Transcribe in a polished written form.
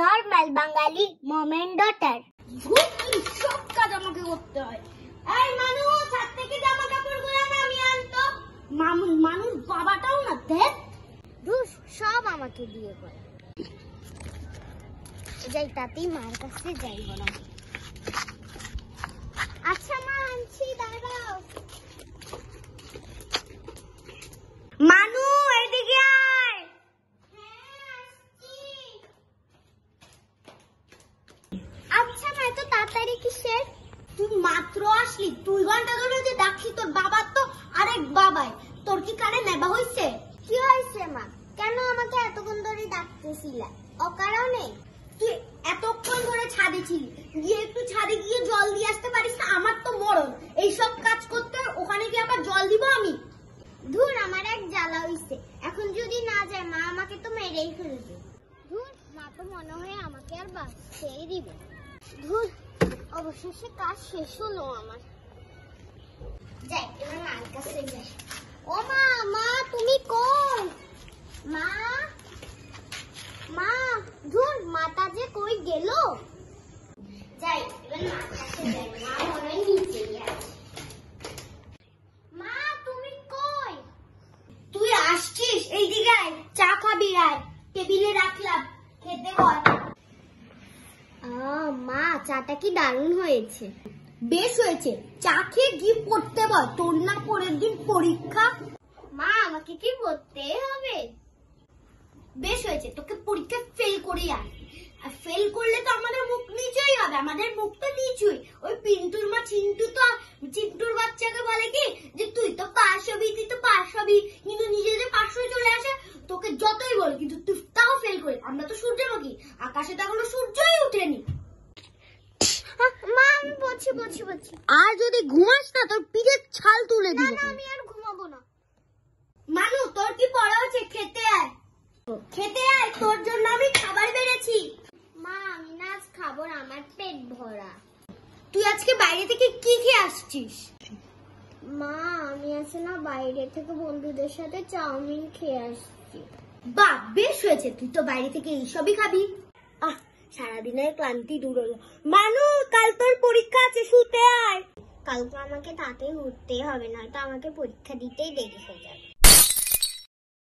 Normal বাঙালি মমের daughter. সব কাজ আমাকে করতে হয়। এই মানুষ ছাদ থেকে জামা কাপড়গুলো নামিয়ে আনতো। মানুষ বাবাটাও না দেখ, ধুস সব আমাকে দিয়ে করে। যাই তাতেই মার কাছে যাইব না। আচ্ছা মা আনছি, দাঁড়াও। মানু এদিকে আয়। আচ্ছা মা এত তাড়াতাড়ি কিসের? তুই মাত্র আসলি, 2 ঘন্টা ধরে যে ডাকছি তোর বাবা তো আরেক বাবাই। তোর কি কানে নেবা হইছে? কি হয়েছে মা? কেন আমাকে এতক্ষণ ধরে ডাকতেছিলা? অকারণে? তুই এতক্ষণ ধরে ছাদে ছিলি, গিয়ে একটু ছাদে গিয়ে জল দিয়ে আসতে পারিস না? আমার তো মরণ এইসব কাজ করতে, ওখানে গিয়ে আবার জল দিব আমি? ধুর আমার এক জ্বালা হইছে, এখন যদি না যায় মা আমাকে তো মেরেই ফেলবে। ধুর মা তো মনে হয় আমাকে আর বাঁচতেই দিবে। ধুর অবশেষে কাজ শেষ হলো আমার। যাই এবার মার কাছে যাই। ও মা, মা তুমি কই? মা, মা, ধুর মাটা যে কই গেল? যাই এবার মার কাছে যাই, মা মনে হয় নিচেই আছে। মা তুমি কই? তুই আসছিস? এইদিকে আয়, চা খাবি আয়, টেবিলে রাখলাম, খেতে বল। মা চাটা কি দারুণ হয়েছে। বেশ হয়েছে, চা খেয়ে গিয়ে পড়তে বল। তোর না পরের দিন পরীক্ষা? মা আমাকে কি পড়তে হবে? বেশ হয়েছে, তোকে পরীক্ষা ফেল করে আয়। আর ফেল করলে তো আমাদের মুখ নিচুই হবে, আমাদের মুখ তো নিচুই। ওই পিন্টুর মা চিন্টুর বাচ্চাকে বলে কি যে তুই তো পাশ হবি, তুই তো পাশ হবি, কিন্তু নিজে যে পাশ হয়ে চলে আসে, তোকে যতই বল কিন্তু তুই তাও ফেল করে। আমরা তো সূর্যমুখী, আকাশে তো এখনো সূর্যই উঠেনি। মা আমি বলছি। আর যদি ঘুমাস না তোর পিঠে ছাল তুলে না না আমি আর ঘুমাবো না। মানু তোর কি পড়া হচ্ছে? খেতে আয়, খেতে আয়, তোর জন্য আমি খাবার বেড়েছি। মা আমি না আজ খাবো না, আমার পেট ভরা। তুই আজকে বাইরে থেকে কি খেয়ে আসছিস? মা আমি আছে না বাইরে থেকে বন্ধুদের সাথে চাউমিন খেয়ে আসছি। বাহ বেশ হয়েছে, তুই তো বাইরে থেকে এইসবই খাবি। সারাদিনের ক্লান্তি দূর হলো। মানু কাল তোর পরীক্ষা আছে, শুতে আয়। কালকে আমাকে তাড়াতাড়ি উঠতেই হবে, নয়তো আমাকে পরীক্ষা দিতেই দেরি হয়ে যাবে।